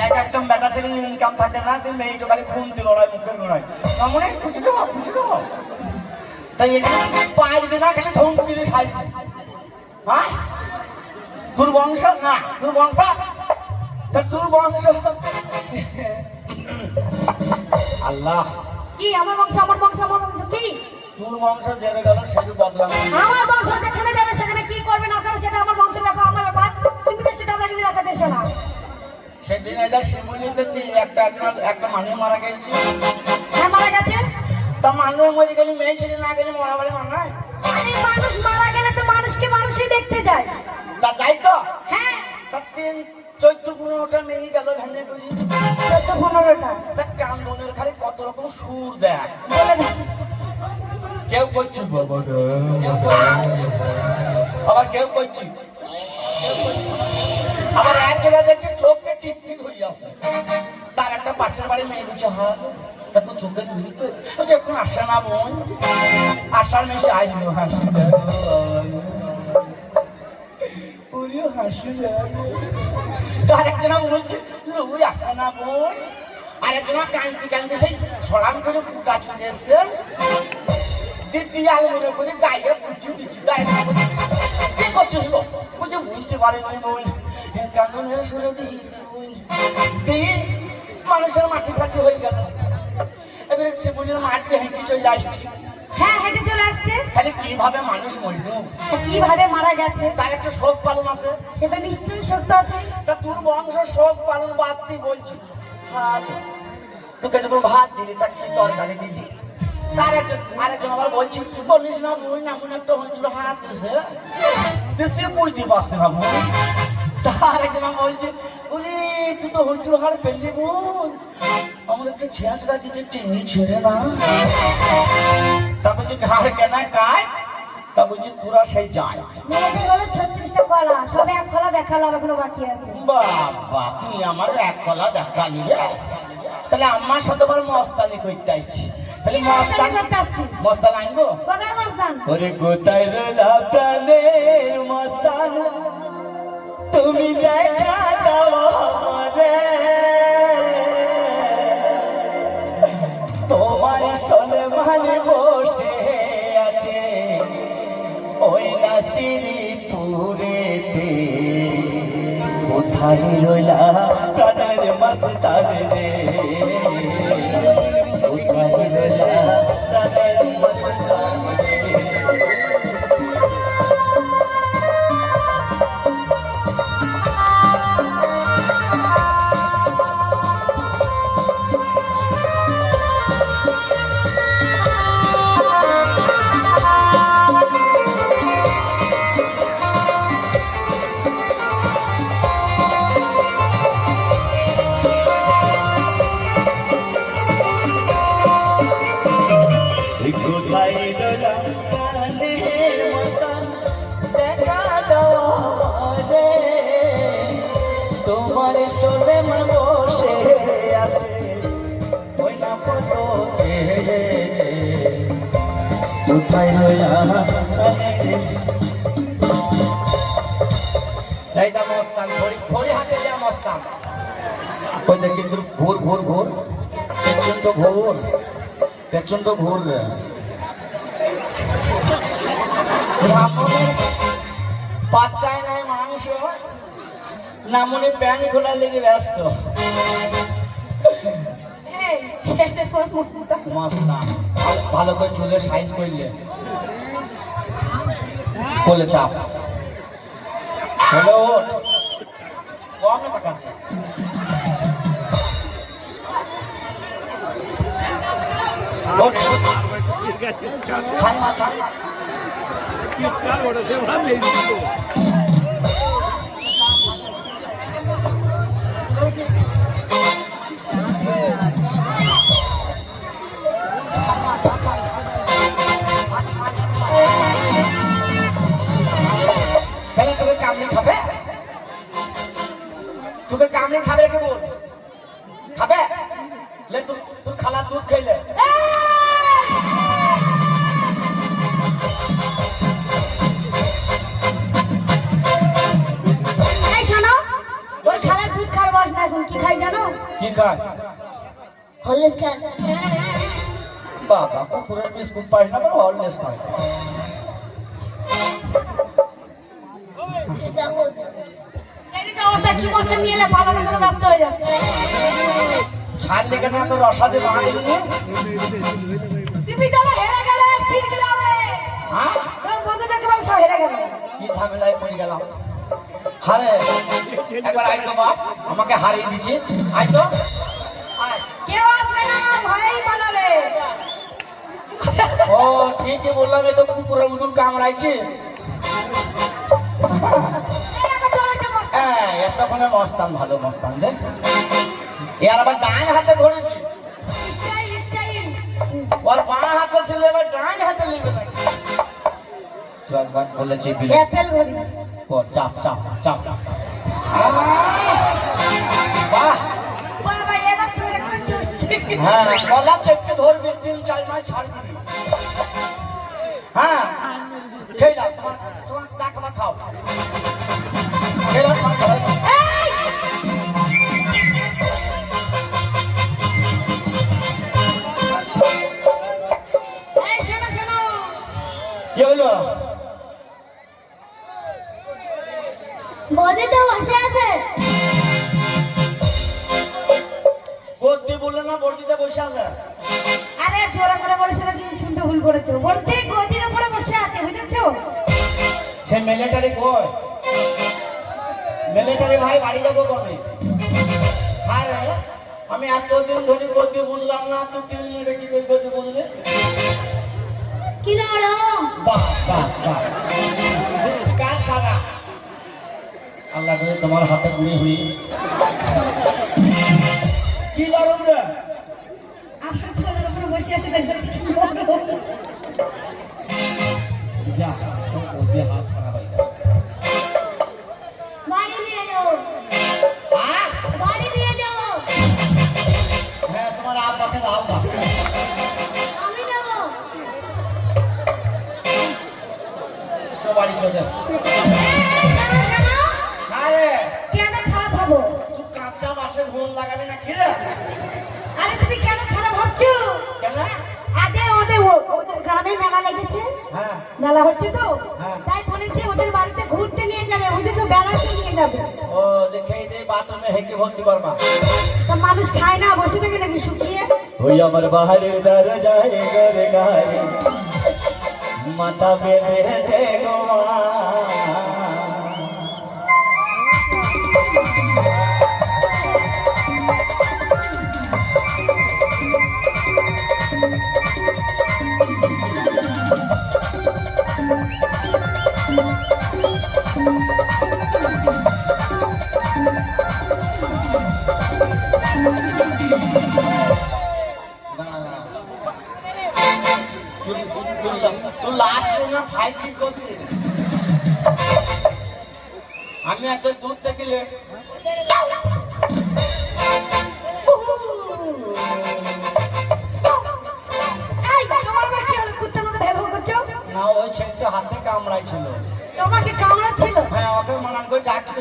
এক একদম বেটা ছেলে ইনকাম থাকে না, তুমি মেয়েটা খালি খুন দিল নয় মুখের নয় মনে খুঁজে দেবো খুঁজে দেবো। তাই এখানে পায়ের বিনা কাছে ধমকি দিয়ে সাইড। হ্যাঁ তোর বংশ না, তোর বংশ তা তোর বংশ আল্লাহ কি আমার বংশ আমার বংশ আমার বংশ কি তোর বংশ জেনে গেল সেটা বদলাম। আমার বংশ যেখানে যাবে সেখানে কি করবে না করবে সেটা আমার বংশের ব্যাপার, আমার ব্যাপার। তুমি বেশি দাদাগিরি দেখাতে এসো না। সেদিন এটা শিমুলিতে একটা মানুষ মারা গেছে। হ্যাঁ মারা গেছে। তা মানুষ মরে গেলে মেয়ে ছেলে না গেলে মরা বলে মানায়। আরে মানুষ মারা গেলে তো মানুষকে মানুষই দেখতে যায়। তা যাই তো। হ্যাঁ তা 14-15টা মেয়ে গেল ভেঙে বুঝি 14-15টা। তা কান্দনের খালি কত রকম সুর দেয় বলে না কেউ করছি বাবা আবার কেউ করছি আবার এক জায়গায় দেখছি চোখে টিপটিপ হয়ে আসছে। তার একটা পাশের বাড়ি মেয়ে দিচ্ছে হ্যাঁ তা তো চোখে যখন আসে না বোন আসার মেশে আইলো হাসি হাসি আরেকজনা বলছে লুই আসে না বোন, আরেকজনা কান্তি কান্তি সেই সলাম করে পুটা চলে এসছে দিদি আর মনে করে গায়ে পুচু দিচ্ছি গায়ে কি করছিল বুঝে বুঝতে পারেনি বোন কান্দনের শুনে দিয়েছি দিন মানুষের মাটি ফাটি হয়ে গেল। এবারে সে বোনের মাঠে হেঁটে চলে আসছি। হ্যাঁ হেঁটে চলে আসছে। তাহলে কিভাবে মানুষ মরল কিভাবে মারা গেছে তার একটা শোক পালন আছে। সেটা নিশ্চয়ই সত্য আছে। তা তোর বংশ শোক পালন বাদ দিয়ে বলছি তোকে যখন ভাত দিলি তা কি তরকারি দিলি। তার আরেকজন আবার বলছি বলিস না বই না মনে একটা হয়েছিল হাত দিছে দেশে বুঝতে পারছে না বোন। তার একজন বলছে ওরে তুই তো হইছিল হার পেলি বোন আমার একটা ছেঁচড়া দিচ্ছে টেনে ছেড়ে না। তা বলছি ঘাড় কেনা গায় তা বলছি পুরা সেই যায়। মেয়েদের হলো 36টা কলা, সবে এক কলা দেখালাম এখনো বাকি আছে। বাবা তুই আমার এক কলা দেখালি রে, তাহলে আমার সাথে আমার মস্তানি করতে আসছি। তাহলে মস্তান আনবো কোথায় মস্তান? ওরে কোথায় রইলা প্রাণের মস্তান তুমি দেখা দাও আমারে তোমার সোনে মানে বসে আছে ওই নাসিরিপুরেতে। কোথায় রইলা প্রাণের মস্তান রে কোথায় রইলা প্রাণের মস্তান রে। তোমার সোলে বসে আছে ওই না কত কোথায় এইটা মস্তান ঘড়ি হাতে যা মস্তান ওই দেখি ঘোর ঘোর ঘোর প্রচন্ড ঘোর প্রচন্ড ঘোর বাচ্চায় নাই মাংস না মনে প্যান্ট খোলার লেগে ব্যস্ত। মস্তান ভালো করে চুলের সাইজ করলে বলে চাপ হ্যালো কম টাকা ছাড়মা ছাড়মা তোকে কামড়ে খাবে কে বল খাবে লে তোর খালা দুধ খাইলে এই শোনো ওর খালার দুধ বয়স না, এখন কি খাই জানো? কি খায়? হললিক্স খান। বাবা কুকুরের বিস্কুট পাই না, আবার হরলিক্স পাই। সেই যে অবস্থা, কি বস্তা নিয়ে এলে পালানোর জন্য ব্যস্ত হয়ে যাচ্ছে। ছাড়লে কেন এত রসাদে বাঁধলি? তুমি তাহলে হেরে গেলে সিট গেলামে। হ্যাঁ, তোর বন্ধু দেখে বাবু সব হেরে গেল। কি ঝামেলায় পড়ে গেলাম। হারে একবার আই তো বাপ, আমাকে হারিয়ে দিচ্ছে। আই তো আয়। কেউ আসবে না, ভয়েই পালাবে। ও ঠিকই বললাম, এ তো কুকুরের মতন কামড়াইছে। এই এখন চলেছে বস্তা। হ্যাঁ, এতক্ষণে মস্তান, ভালো মস্তান রে। এর আবার ডান হাতে ধরেছি, স্টাইল স্টাইল। ওর বাঁ হাতে ছিল, এবার ডান হাতে নেবে নাকি? তো একবার বলেছি বিলে অ্যাপেল ঘড়ি। ও চাপ চাপ চাপ। বাহ, বাবা এবার চলে করে চুষছে। হ্যাঁ গলা চেপে ধরবি, 3-4 মাস ছাড়বি না। হ্যাঁ খেলাম, তোমার তোমার টাকা খাও। খেলাম এই! এই শোনো শোনো, কি হলো? বৌদি তো বসে আছে। বলতে বললো না, বলটিতে বসে আছে। আরে জোরে করে বলেছে না, তুমি শুনতে ভুল করেছো। বলছে গদির উপরে বসে আছে, বুঝেছো? সে মিলিটারি কই? মিলিটারি ভাই বাড়ি যাবো কবে? আরে আমি এতদিন ধরে গতি বুঝলাম না, তুই 3 মিনিটে কি করে গতি বুঝলি? কি নাড়ো? বাস বাস বাস, কার সাজা? আল্লাহ করে তোমার হাতে গুলি হুই। কি লড়ম রে? আপনার কোলের উপরে বসে আছে, তাই বলছি কি নাড়ো? যা সব গতি হাত ছাড়া হয়ে যায়। বাড়ি নিয়ে যাও, আহ, বাড়ি নিয়ে যাও। হ্যাঁ তোমার আব্বাকে দাও না। আমি নেবো। বাড়ি চলে যা। এই শোনো শোনো, আরে কেন খারাপ হবো? তুই কাঁচা বাসে ফোন লাগাবি না কি রে? আরে তুমি কেন খারাপ ভাবছো? কেন? আগে ওদের গ্রামে মেলা লেগেছে, হ্যাঁ মেলা হচ্ছে তো, হ্যাঁ। তাই বলেছে ওদের বাড়িতে ঘুরতে নিয়ে যাবে, বুঝেছো? বেড়াতে নিয়ে যাবে। ও দেখেই দে, বাথরুমে হেঁকে ভর্তি করবা। তা মানুষ খায় না, বসে থাকে নাকি শুকিয়ে? ওই আমার বাহারের দরজায় গরে গায়ে মাথা বেঁধে দে গো মা। তুই লাস্ট ভাই ঠিক করছিস। আমি এত দূর থেকে এই, তোমার আবার কি হলো? কুত্তার মতো ভেবে করছো? না, ওই ছেলেটা হাতে কামড়াইছিল। তোমাকে কামড়াচ্ছিল? হ্যাঁ, ওকে মানান করে ডাকছিল।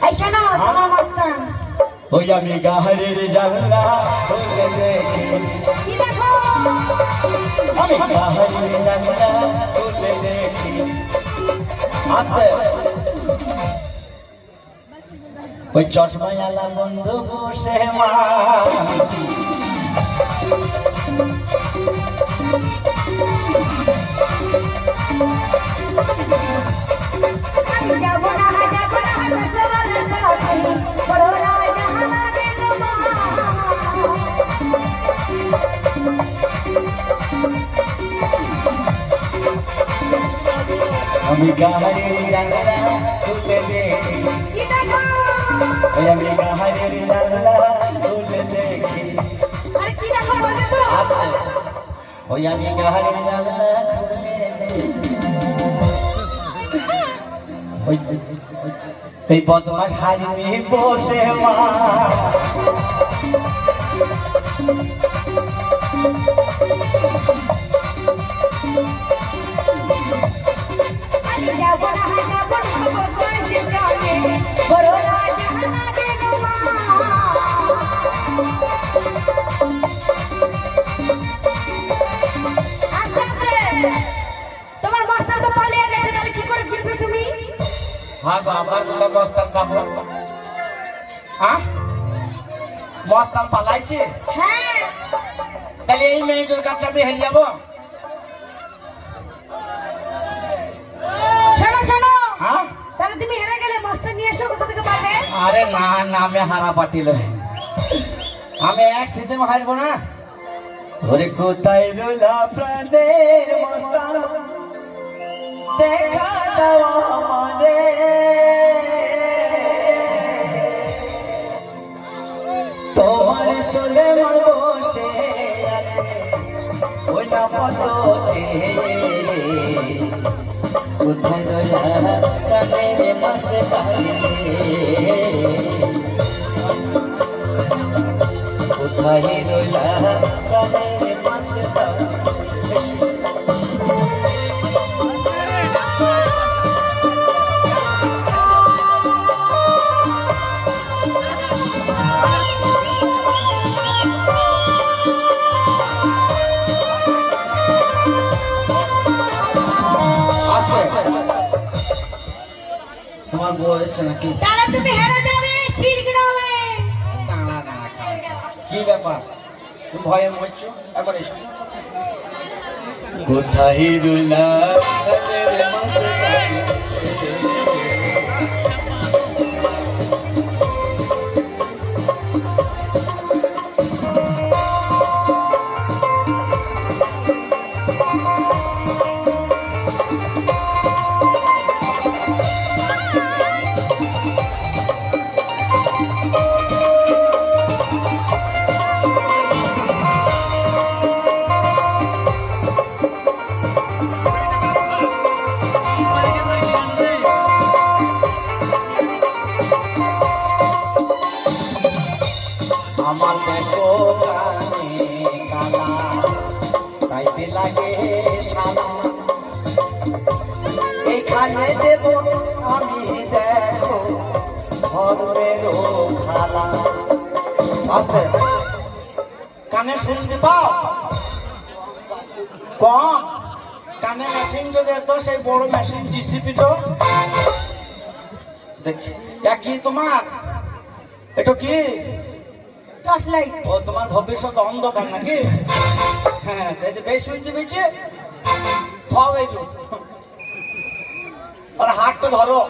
এই শোনো, তোমার মাস্তান। ওই আমি গাহারের জানলা খুলে দেখি, কি দেখো? আমি গাহারের জানলা খুলে দেখি। আস্তে ওই চশমাওয়ালা বন্ধু বসে মা, আমি যাবো না, সবার সাথে, বড় রাজা লাগে গো মা। আমি গাহারের জানলা খুলে দেখি, কি দেখো? ওই আমি গাহারের জানলা খুলে দেখি। আরে কি দেখো বলো তো? আস্তে ওই আমি গাহারের জানলা খুলে দেখি। এই বদমাস হারিয়ে বসে মা, আমি যাবো না, হ্যাঁ গো আমার কোনটা মস্তান পাবো হ্যাঁ মস্তান পালাইছে হ্যাঁ তাহলে এই মেয়েটার কাছে আমি হেরে যাবো শোনো শোনো হ্যাঁ তাহলে তুমি হেরে গেলে মস্তান নিয়ে এসো কোথা থেকে পারবে আরে না না আমি হারা পাটিল আমি এক সিধে হারবো না ওরে কোথায় রইলা প্রাণের মস্তান দেখা দাও আমারে তোমার সোলে মন বসে আছে ওই না পথে কোথায় রইলা প্রাণের মস্তান কোথায় রইলা প্রাণের মস্তান তোমার বউ এসছে নাকি তাহলে তুমি হেরে যাবে শিরগ্রামে দাঁড়া দাঁড়া কি ব্যাপার তুমি ভয়ে মরছো একবার এসো কোথায় রইলা প্রাণের মস্তান আমার দেখো কানে কালা তাইতে লাগে শালা এখানে দেব আমি দেখো ধর্মেরও খালা আস্তে কানে শুনতে পাও কম কানে মেশিন যদি তো সেই বড় মেশিন ডিসিপি তো দেখি কি তোমার এটা কি টর্চ লাইট ও তোমার ভবিষ্যৎ অন্ধকার নাকি হ্যাঁ এই যে বেশ শুনতে পেয়েছে খাও এইগুলো আর হাতটা ধরো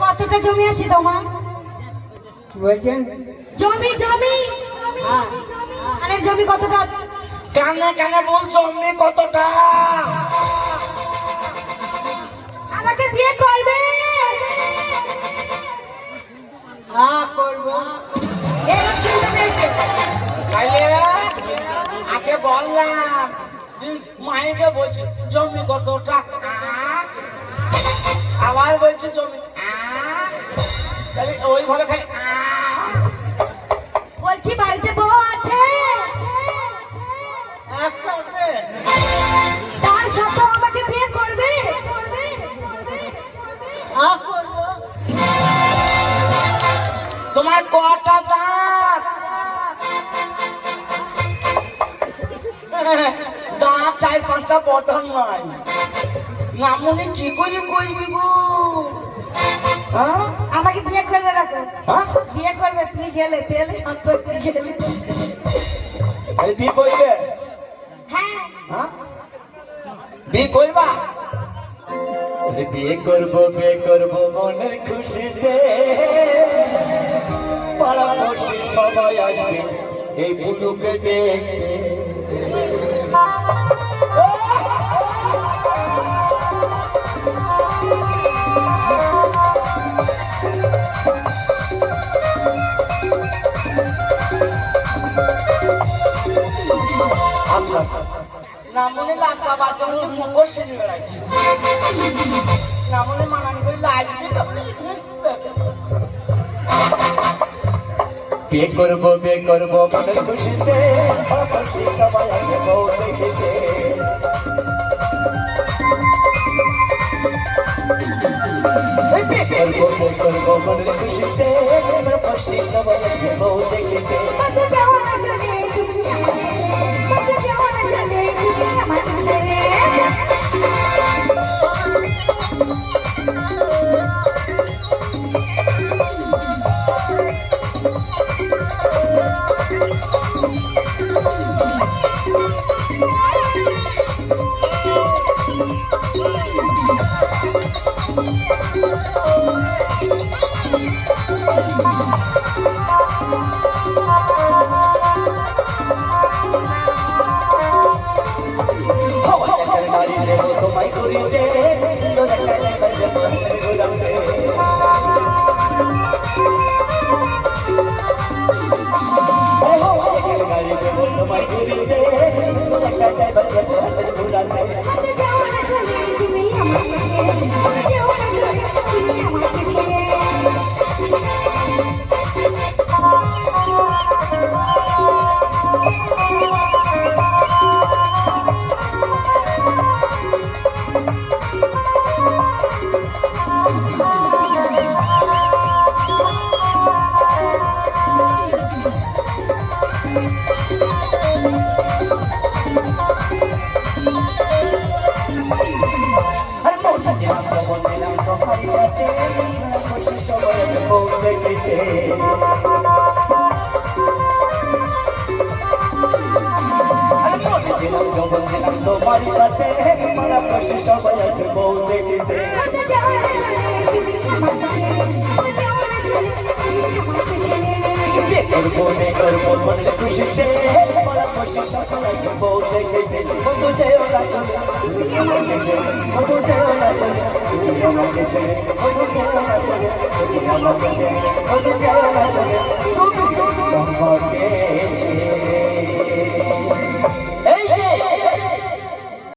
কতটা জমি আছে তোমার কি বলছেন জমি জমি হ্যাঁ। আরে জমি কতটা কানে কানে বলছো আমি কতটা আমাকে বিয়ে করবে হ্যাঁ করবো এবার চিন্তা নেই তাইলে আগে বললাম তুই মাইকে বলছি জমি কতটা আবার বলছি জমি তাহলে ওইভাবে খাই বলছি বাড়িতে বউ আছে একটা আছে তার সাথে আমাকে বিয়ে করবে হ্যাঁ করবো তোমার কটা দাঁত দাঁত 4-5টা বটন নয় নামনি কি করে কইবি গো হ্যাঁ আমাকে বিয়ে করবে রাখো হ্যাঁ বিয়ে করবে তুমি গেলে তেলে হাতে গেলে এই বি কইবে হ্যাঁ হ্যাঁ বি কইবা আরে বিয়ে করবো মনের খুশিতে পাড়া পড়শি সবাই আসবে এই বুড়ুকে দেখতে নামনে লাচা বাদে হচ্ছে মুখর সেরে বেড়াইছে নামনে মানান করে লাইজবি বিয়ে করবো মনের খুশিতে সবাই আগে বউ দেখেছে বিয়ে করবো মনের খুশিতে সবাই আগে বউ দেখেছে কত যাওয়া না চলে তুমি আমাকে কত যাওয়া না চলে তুমি আমাকে তোমায় ঘুরিতে সুন্দর একটা জায়গায় যাব ঘুরাতে গাড়ি দেব তোমায় ঘুরিতে সুন্দর একটা জায়গায় যাব ঘুরাতে কত যাও না চলে তুমি আমাকে ছেড়ে কত যাও না চলে তুমি আমাকে ছেড়ে আর মনটা দিলাম যখন দিলাম তোমার সাথে খুশি সময় বউ দেখিতে আর মনটা দিলাম যখন দিলাম তোমার সাথে খুশি সময় বউ দেখিতে কত যাও না চলে তুমি আমাকে ছেড়ে কত যাও না চলে তুমি আমাকে ছেড়ে করবো মনের খুশিতে খুশি সময় বউ দেখিতে বন্ধু যেও না চলে তুমি আমাকে ছেড়ে বন্ধু যেও না চলে তুমি আমাকে ছেড়ে বন্ধু যেও না চলে তুমি আমাকে ছেড়ে বন্ধু যেও না চলে তুমি আমাকে ছেড়ে